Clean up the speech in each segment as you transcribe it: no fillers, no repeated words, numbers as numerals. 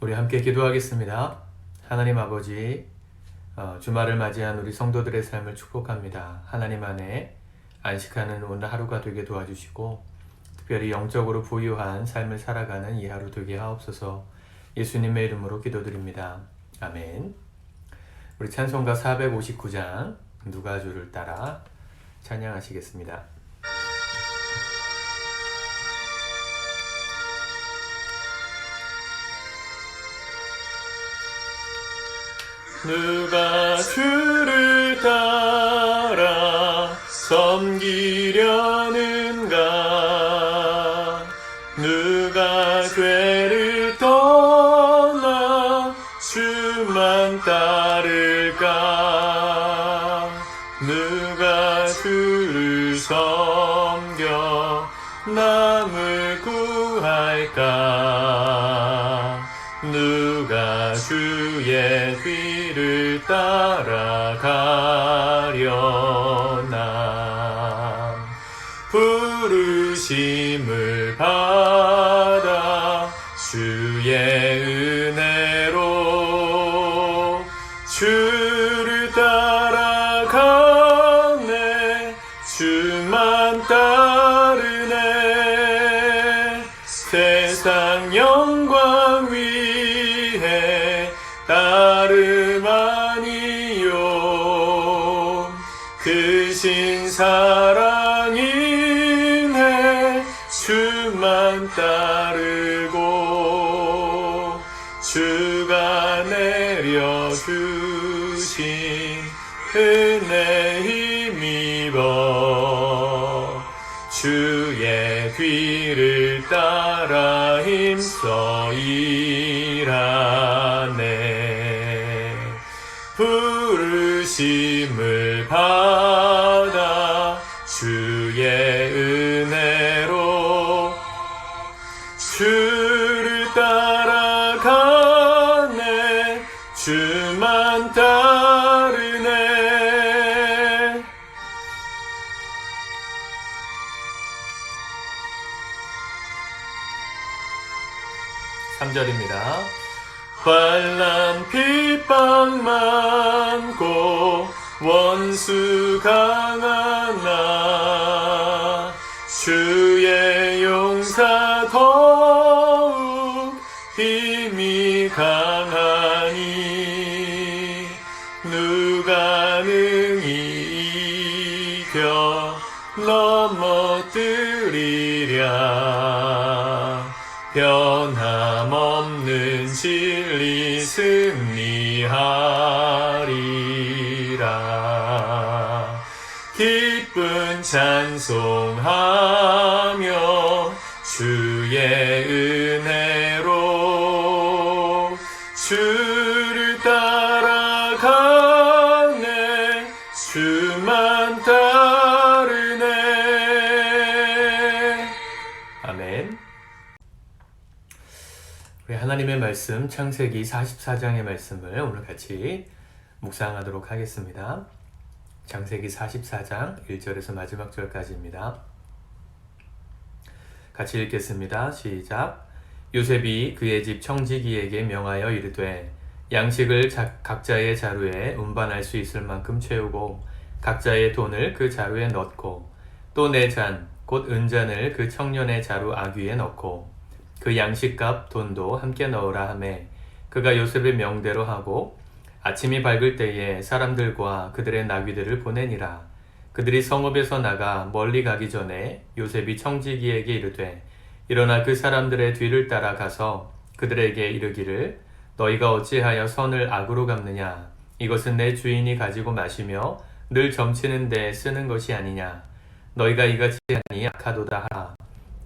우리 함께 기도하겠습니다. 하나님 아버지, 주말을 맞이한 우리 성도들의 삶을 축복합니다. 하나님 안에 안식하는 오늘 하루가 되게 도와주시고 특별히 영적으로 부유한 삶을 살아가는 이 하루 되게 하옵소서. 예수님의 이름으로 기도드립니다. 아멘. 우리 찬송가 459장 누가 주를 따라 찬양하시겠습니다. 누가 주를 따라 섬기려는가? 누가 죄를 떠나 주만 따를까? 누가 주를 섬겨 남을 구할까? 누가 주의 뒤를 따라가려나? 부르심을 받아 주의 은혜로 주를 따라가네. 주만 따르네. 세상 영광 위해 따름 아니요. 크신 사랑 인해 주만 따르고 주가 내려주신 은혜 힘입어 주의 뒤를 따라 힘써 일하네. 부르심을 받아 주의 은혜로 주를 따라가네. 주만 따르네. 3절입니다. 환난 핍박 많고 원수 강하나 주의 용사 더욱 힘이 강하니 누가 능히 이겨 넘어뜨리랴. 변함없는 진리 승리하리라. 기쁜 찬송하며 주의 은혜로 주를 따라가네. 주만 따르네. 아멘. 우리 하나님의 말씀 창세기 44장의 말씀을 오늘 같이 묵상하도록 하겠습니다. 창세기 44장 1절에서 마지막 절까지입니다. 같이 읽겠습니다. 시작. 요셉이 그의 집 청지기에게 명하여 이르되 양식을 각자의 자루에 운반할 수 있을 만큼 채우고 각자의 돈을 그 자루에 넣고 또 내 잔 곧 은잔을 그 청년의 자루 아귀에 넣고 그 양식값 돈도 함께 넣으라 하매 그가 요셉의 명대로 하고 아침이 밝을 때에 사람들과 그들의 나귀들을 보내니라. 그들이 성읍에서 나가 멀리 가기 전에 요셉이 청지기에게 이르되 일어나 그 사람들의 뒤를 따라 가서 그들에게 이르기를 너희가 어찌하여 선을 악으로 갚느냐? 이것은 내 주인이 가지고 마시며 늘 점치는 데 쓰는 것이 아니냐? 너희가 이같이 하니 악하도다 하라.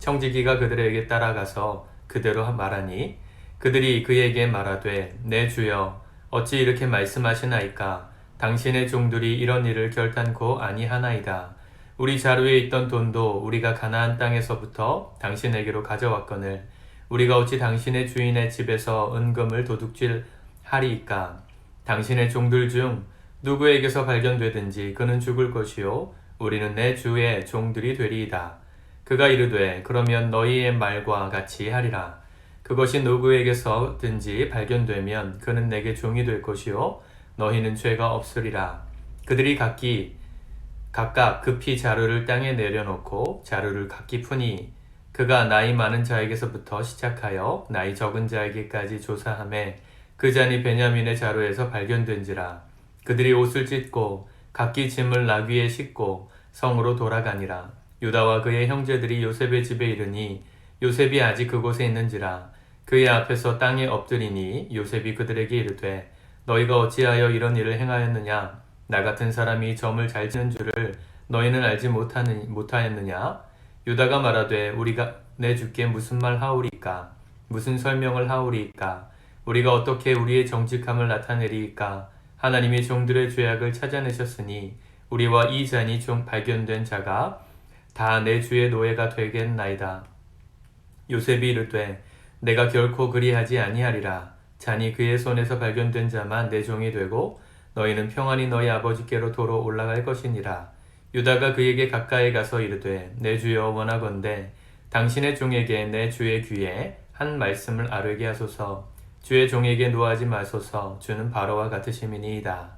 청지기가 그들에게 따라가서 그대로 말하니 그들이 그에게 말하되 내 주여 어찌 이렇게 말씀하시나이까? 당신의 종들이 이런 일을 결단코 아니하나이다. 우리 자루에 있던 돈도 우리가 가나안 땅에서부터 당신에게로 가져왔거늘 우리가 어찌 당신의 주인의 집에서 은금을 도둑질하리이까? 당신의 종들 중 누구에게서 발견되든지 그는 죽을 것이요 우리는 내 주의 종들이 되리이다. 그가 이르되 그러면 너희의 말과 같이 하리라. 그것이 누구에게서든지 발견되면 그는 내게 종이 될 것이요 너희는 죄가 없으리라. 그들이 각각 급히 자루를 땅에 내려놓고 자루를 각기 푸니 그가 나이 많은 자에게서부터 시작하여 나이 적은 자에게까지 조사하매 그 잔이 베냐민의 자루에서 발견된지라. 그들이 옷을 찢고 각기 짐을 나귀에 싣고 성으로 돌아가니라. 유다와 그의 형제들이 요셉의 집에 이르니 요셉이 아직 그곳에 있는지라. 그의 앞에서 땅에 엎드리니 요셉이 그들에게 이르되 너희가 어찌하여 이런 일을 행하였느냐? 나 같은 사람이 점을 잘 치는 줄을 너희는 알지 못하였느냐? 유다가 말하되 우리가 내 주께 무슨 말 하오리까? 무슨 설명을 하오리까? 우리가 어떻게 우리의 정직함을 나타내리까? 하나님이 종들의 죄악을 찾아내셨으니 우리와 이 잔이 발견된 자가 다 내 주의 노예가 되겠나이다. 요셉이 이르되 내가 결코 그리하지 아니하리라. 잔이 그의 손에서 발견된 자만 내 종이 되고 너희는 평안히 너희 아버지께로 도로 올라갈 것이니라. 유다가 그에게 가까이 가서 이르되 내 주여 원하건대 당신의 종에게 내 주의 귀에 한 말씀을 아뢰게 하소서. 주의 종에게 노하지 마소서. 주는 바로와 같으심이니이다.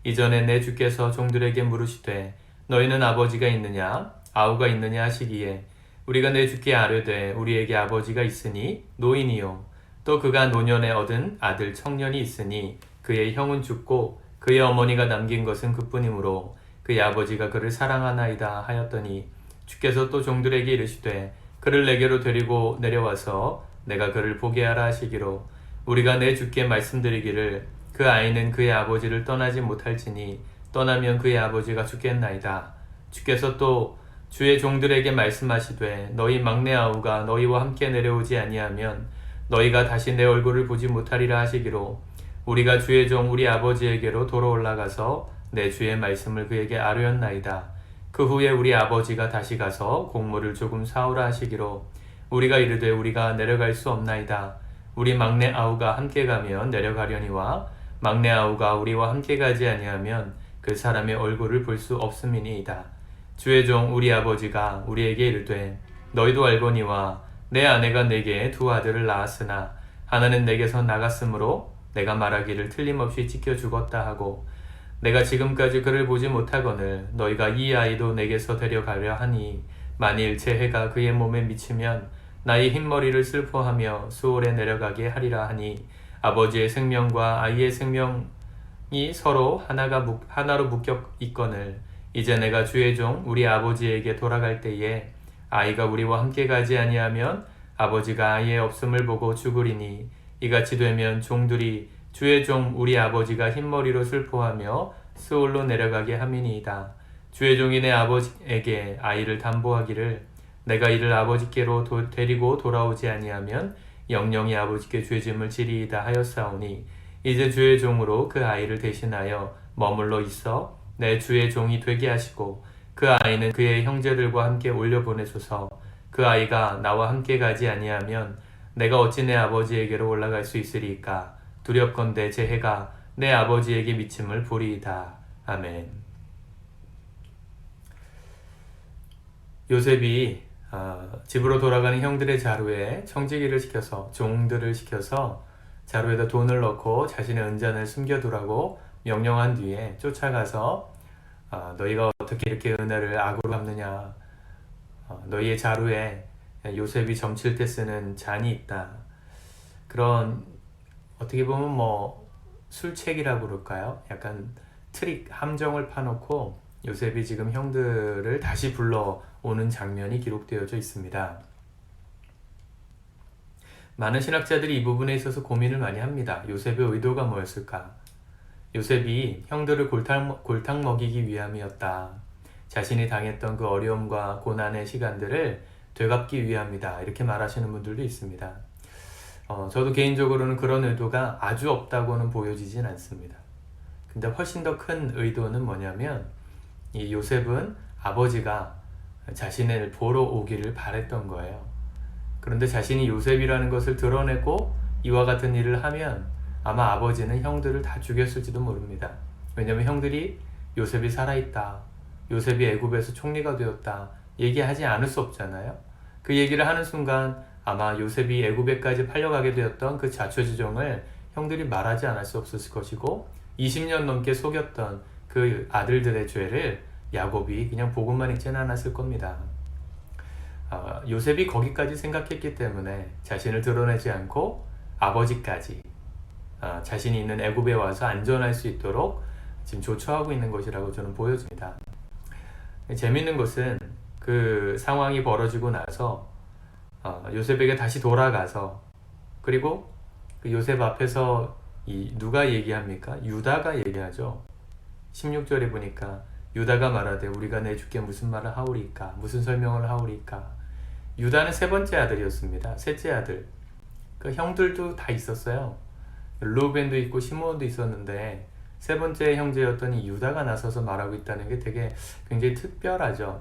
이전에 내 주께서 종들에게 물으시되 너희는 아버지가 있느냐 아우가 있느냐 하시기에 우리가 내 주께 아뢰되 우리에게 아버지가 있으니 노인이요 또 그가 노년에 얻은 아들 청년이 있으니 그의 형은 죽고 그의 어머니가 남긴 것은 그뿐이므로 그의 아버지가 그를 사랑하나이다 하였더니 주께서 또 종들에게 이르시되 그를 내게로 데리고 내려와서 내가 그를 보게 하라 하시기로 우리가 내 주께 말씀드리기를 그 아이는 그의 아버지를 떠나지 못할지니 떠나면 그의 아버지가 죽겠나이다. 주께서 또 주의 종들에게 말씀하시되 너희 막내 아우가 너희와 함께 내려오지 아니하면 너희가 다시 내 얼굴을 보지 못하리라 하시기로 우리가 주의 종 우리 아버지에게로 도로 올라가서 내 주의 말씀을 그에게 아뢰었나이다. 그 후에 우리 아버지가 다시 가서 곡물을 조금 사오라 하시기로 우리가 이르되 우리가 내려갈 수 없나이다. 우리 막내 아우가 함께 가면 내려가려니와 막내 아우가 우리와 함께 가지 아니하면 그 사람의 얼굴을 볼 수 없음이니이다. 주의 종 우리 아버지가 우리에게 이르되 너희도 알거니와 내 아내가 내게 두 아들을 낳았으나 하나는 내게서 나갔으므로 내가 말하기를 틀림없이 찢겨 죽었다 하고 내가 지금까지 그를 보지 못하거늘 너희가 이 아이도 내게서 데려가려 하니 만일 제 해가 그의 몸에 미치면 나의 흰머리를 슬퍼하며 수월에 내려가게 하리라 하니 아버지의 생명과 아이의 생명이 서로 하나로 묶여 있거늘 이제 내가 주의 종 우리 아버지에게 돌아갈 때에 아이가 우리와 함께 가지 아니하면 아버지가 아이의 없음을 보고 죽으리니 이같이 되면 종들이 주의 종 우리 아버지가 흰머리로 슬퍼하며 스올로 내려가게 함이니이다. 주의 종이 내 아버지에게 아이를 담보하기를 내가 이를 아버지께로 데리고 돌아오지 아니하면 영영이 아버지께 죄짐을 지리이다 하였사오니 이제 주의 종으로 그 아이를 대신하여 머물러 있어 내 주의 종이 되게 하시고 그 아이는 그의 형제들과 함께 올려보내소서. 그 아이가 나와 함께 가지 아니하면 내가 어찌 내 아버지에게로 올라갈 수 있으리까? 두렵건대 제 해가 내 아버지에게 미침을 보리이다. 아멘. 요셉이 집으로 돌아가는 형들의 자루에 청지기를 시켜서 종들을 시켜서 자루에다 돈을 넣고 자신의 은잔을 숨겨두라고 명령한 뒤에 쫓아가서 너희가 어떻게 이렇게 은혜를 악으로 갚느냐. 너희의 자루에 요셉이 점칠 때 쓰는 잔이 있다. 그런 어떻게 보면 술책이라고 그럴까요? 약간 트릭, 함정을 파놓고 요셉이 지금 형들을 다시 불러오는 장면이 기록되어져 있습니다. 많은 신학자들이 이 부분에 있어서 고민을 많이 합니다. 요셉의 의도가 뭐였을까? 요셉이 형들을 골탕 먹이기 위함이었다. 자신이 당했던 그 어려움과 고난의 시간들을 되갚기 위함이다. 이렇게 말하시는 분들도 있습니다. 저도 개인적으로는 그런 의도가 아주 없다고는 보여지진 않습니다. 근데 훨씬 더 큰 의도는 뭐냐면 이 요셉은 아버지가 자신을 보러 오기를 바랬던 거예요. 그런데 자신이 요셉이라는 것을 드러내고 이와 같은 일을 하면 아마 아버지는 형들을 다 죽였을지도 모릅니다. 왜냐하면 형들이 요셉이 살아있다, 요셉이 애굽에서 총리가 되었다 얘기하지 않을 수 없잖아요. 그 얘기를 하는 순간 아마 요셉이 애굽에까지 팔려가게 되었던 그 자초지종을 형들이 말하지 않을 수 없었을 것이고 20년 넘게 속였던 그 아들들의 죄를 야곱이 그냥 보고만 있지는 않았을 겁니다. 요셉이 거기까지 생각했기 때문에 자신을 드러내지 않고 아버지까지 자신이 있는 애굽에 와서 안전할 수 있도록 지금 조처하고 있는 것이라고 저는 보여집니다. 재밌는 것은 그 상황이 벌어지고 나서 요셉에게 다시 돌아가서 그리고 그 요셉 앞에서 누가 얘기합니까? 유다가 얘기하죠. 16절에 보니까 유다가 말하되 우리가 내주께 무슨 말을 하오리까? 무슨 설명을 하오리까? 유다는 세 번째 아들이었습니다. 셋째 아들. 그 형들도 다 있었어요. 루벤도 있고 시므온도 있었는데 세 번째 형제였던 이 유다가 나서서 말하고 있다는 게 되게 굉장히 특이하죠.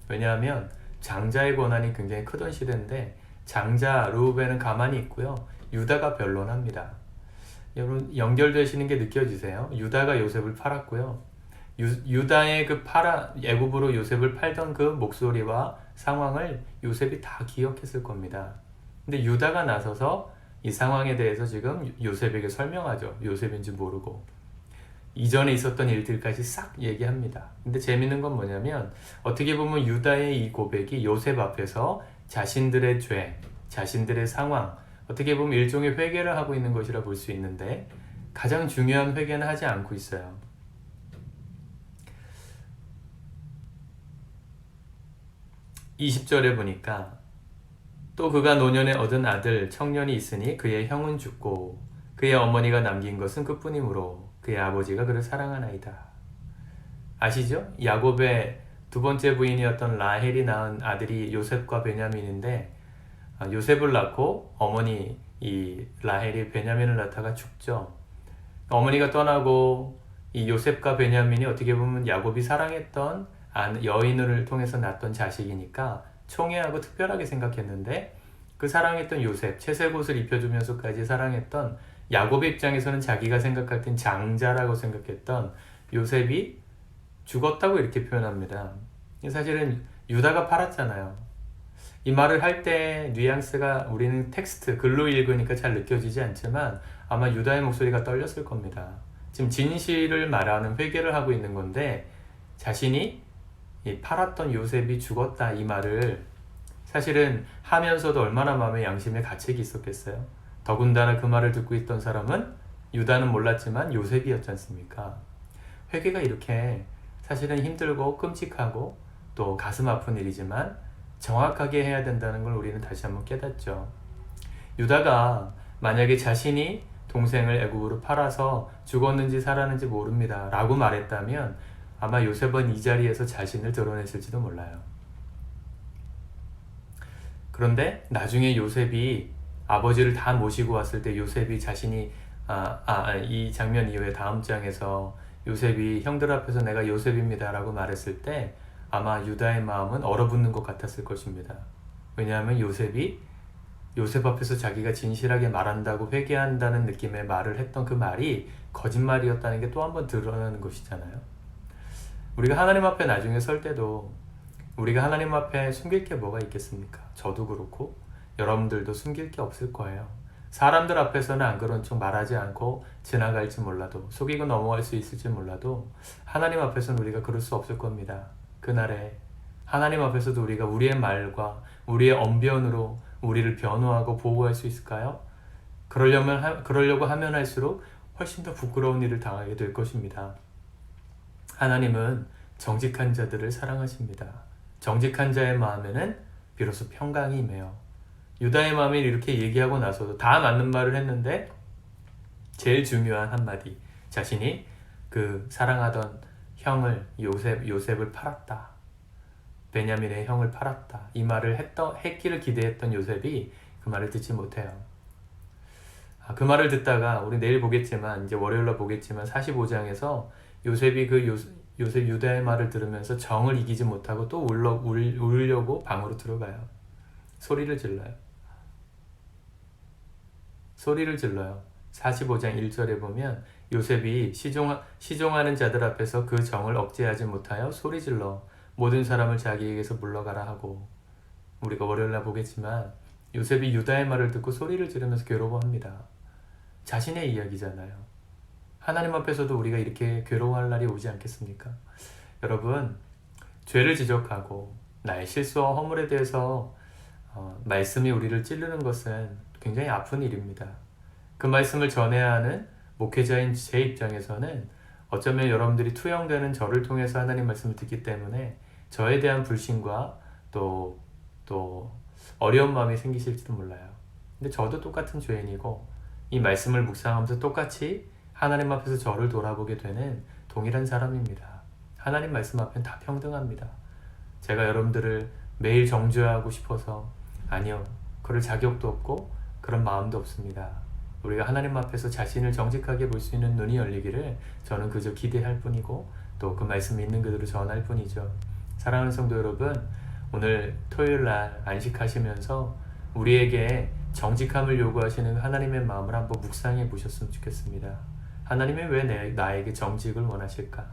왜냐하면 장자의 권한이 굉장히 크던 시대인데 장자 루벤은 가만히 있고요. 유다가 변론합니다. 여러분 연결되시는 게 느껴지세요? 유다가 요셉을 팔았고요. 유다의 그 애굽으로 요셉을 팔던 그 목소리와 상황을 요셉이 다 기억했을 겁니다. 근데 유다가 나서서 이 상황에 대해서 지금 요셉에게 설명하죠. 요셉인지 모르고. 이전에 있었던 일들까지 싹 얘기합니다. 근데 재밌는 건 뭐냐면 어떻게 보면 유다의 이 고백이 요셉 앞에서 자신들의 죄, 자신들의 상황, 어떻게 보면 일종의 회개를 하고 있는 것이라 볼 수 있는데 가장 중요한 회개는 하지 않고 있어요. 20절에 보니까 또 그가 노년에 얻은 아들 청년이 있으니 그의 형은 죽고 그의 어머니가 남긴 것은 그뿐이므로 그의 아버지가 그를 사랑하나이다. 아시죠? 야곱의 두 번째 부인이었던 라헬이 낳은 아들이 요셉과 베냐민인데 요셉을 낳고 어머니 이 라헬이 베냐민을 낳다가 죽죠. 어머니가 떠나고 이 요셉과 베냐민이 어떻게 보면 야곱이 사랑했던 여인을 통해서 낳았던 자식이니까 총애하고 특별하게 생각했는데 그 사랑했던 요셉, 채색 옷을 입혀주면서까지 사랑했던 야곱의 입장에서는 자기가 생각할 땐 장자라고 생각했던 요셉이 죽었다고 이렇게 표현합니다. 사실은 유다가 팔았잖아요. 이 말을 할 때 뉘앙스가 우리는 텍스트, 글로 읽으니까 잘 느껴지지 않지만 아마 유다의 목소리가 떨렸을 겁니다. 지금 진실을 말하는 회개를 하고 있는 건데 자신이 팔았던 요셉이 죽었다 이 말을 사실은 하면서도 얼마나 마음에 양심에 가책이 있었겠어요. 더군다나 그 말을 듣고 있던 사람은 유다는 몰랐지만 요셉이었지 않습니까? 회개가 이렇게 사실은 힘들고 끔찍하고 또 가슴 아픈 일이지만 정확하게 해야 된다는 걸 우리는 다시 한번 깨닫죠. 유다가 만약에 자신이 동생을 애굽으로 팔아서 죽었는지 살았는지 모릅니다 라고 말했다면 아마 요셉은 이 자리에서 자신을 드러냈을지도 몰라요. 그런데 나중에 요셉이 아버지를 다 모시고 왔을 때 요셉이 자신이 이 장면 이후에 다음 장에서 요셉이 형들 앞에서 내가 요셉입니다 라고 말했을 때 아마 유다의 마음은 얼어붙는 것 같았을 것입니다. 왜냐하면 요셉이 요셉 앞에서 자기가 진실하게 말한다고 회개한다는 느낌의 말을 했던 그 말이 거짓말이었다는 게 또 한 번 드러나는 것이잖아요. 우리가 하나님 앞에 나중에 설 때도 우리가 하나님 앞에 숨길 게 뭐가 있겠습니까? 저도 그렇고 여러분들도 숨길 게 없을 거예요. 사람들 앞에서는 안 그런 척 말하지 않고 지나갈지 몰라도 속이고 넘어갈 수 있을지 몰라도 하나님 앞에서는 우리가 그럴 수 없을 겁니다. 그날에 하나님 앞에서도 우리가 우리의 말과 우리의 언변으로 우리를 변호하고 보호할 수 있을까요? 그러려고 하면 할수록 훨씬 더 부끄러운 일을 당하게 될 것입니다. 하나님은 정직한 자들을 사랑하십니다. 정직한 자의 마음에는 비로소 평강이 임해요. 유다의 마음이 이렇게 얘기하고 나서도 다 맞는 말을 했는데 제일 중요한 한마디, 자신이 그 사랑하던 형을 요셉을 팔았다. 베냐민의 형을 팔았다. 이 말을 했기를 기대했던 요셉이 그 말을 듣지 못해요. 그 말을 듣다가 우리 내일 보겠지만 이제 월요일날 보겠지만 45장에서 요셉이 요셉 유다의 말을 들으면서 정을 이기지 못하고 또 울려고 방으로 들어가요. 소리를 질러요. 45장 1절에 보면 요셉이 시종하는 자들 앞에서 그 정을 억제하지 못하여 소리질러 모든 사람을 자기에게서 물러가라 하고, 우리가 월요일날 보겠지만 요셉이 유다의 말을 듣고 소리를 지르면서 괴로워합니다. 자신의 이야기잖아요. 하나님 앞에서도 우리가 이렇게 괴로워할 날이 오지 않겠습니까? 여러분, 죄를 지적하고 나의 실수와 허물에 대해서 말씀이 우리를 찌르는 것은 굉장히 아픈 일입니다. 그 말씀을 전해야 하는 목회자인 제 입장에서는 어쩌면 여러분들이 투영되는 저를 통해서 하나님 말씀을 듣기 때문에 저에 대한 불신과 또 어려운 마음이 생기실지도 몰라요. 근데 저도 똑같은 죄인이고 이 말씀을 묵상하면서 똑같이 하나님 앞에서 저를 돌아보게 되는 동일한 사람입니다. 하나님 말씀 앞엔 다 평등합니다. 제가 여러분들을 매일 정죄하고 싶어서 아니요. 그럴 자격도 없고 그런 마음도 없습니다. 우리가 하나님 앞에서 자신을 정직하게 볼 수 있는 눈이 열리기를 저는 그저 기대할 뿐이고 또 그 말씀이 있는 그대로 전할 뿐이죠. 사랑하는 성도 여러분, 오늘 토요일날 안식하시면서 우리에게 정직함을 요구하시는 하나님의 마음을 한번 묵상해 보셨으면 좋겠습니다. 하나님이 왜 나에게 정직을 원하실까?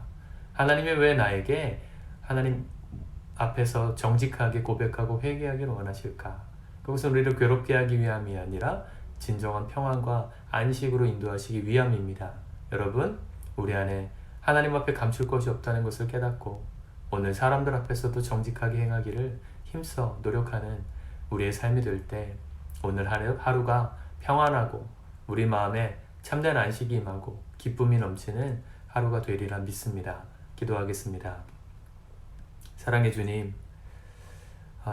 하나님이 왜 나에게 하나님 앞에서 정직하게 고백하고 회개하기를 원하실까? 그것은 우리를 괴롭게 하기 위함이 아니라 진정한 평안과 안식으로 인도하시기 위함입니다. 여러분, 우리 안에 하나님 앞에 감출 것이 없다는 것을 깨닫고 오늘 사람들 앞에서도 정직하게 행하기를 힘써 노력하는 우리의 삶이 될 때 오늘 하루가 평안하고 우리 마음에 참된 안식이 임하고 기쁨이 넘치는 하루가 되리라 믿습니다. 기도하겠습니다. 사랑의 주님,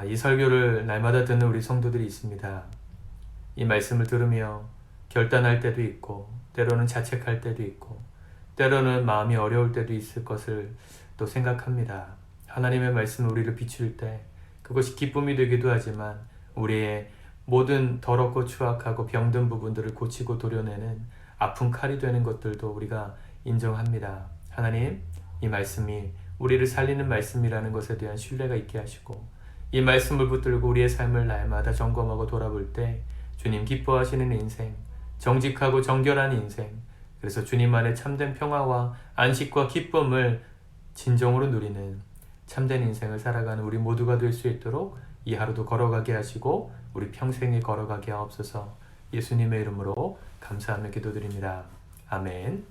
이 설교를 날마다 듣는 우리 성도들이 있습니다. 이 말씀을 들으며 결단할 때도 있고 때로는 자책할 때도 있고 때로는 마음이 어려울 때도 있을 것을 또 생각합니다. 하나님의 말씀은 우리를 비출 때 그것이 기쁨이 되기도 하지만 우리의 모든 더럽고 추악하고 병든 부분들을 고치고 도려내는 아픈 칼이 되는 것들도 우리가 인정합니다. 하나님, 이 말씀이 우리를 살리는 말씀이라는 것에 대한 신뢰가 있게 하시고 이 말씀을 붙들고 우리의 삶을 날마다 점검하고 돌아볼 때 주님 기뻐하시는 인생, 정직하고 정결한 인생, 그래서 주님 안에 참된 평화와 안식과 기쁨을 진정으로 누리는 참된 인생을 살아가는 우리 모두가 될 수 있도록 이 하루도 걸어가게 하시고 우리 평생에 걸어가게 하옵소서. 예수님의 이름으로 감사하며 기도드립니다. 아멘.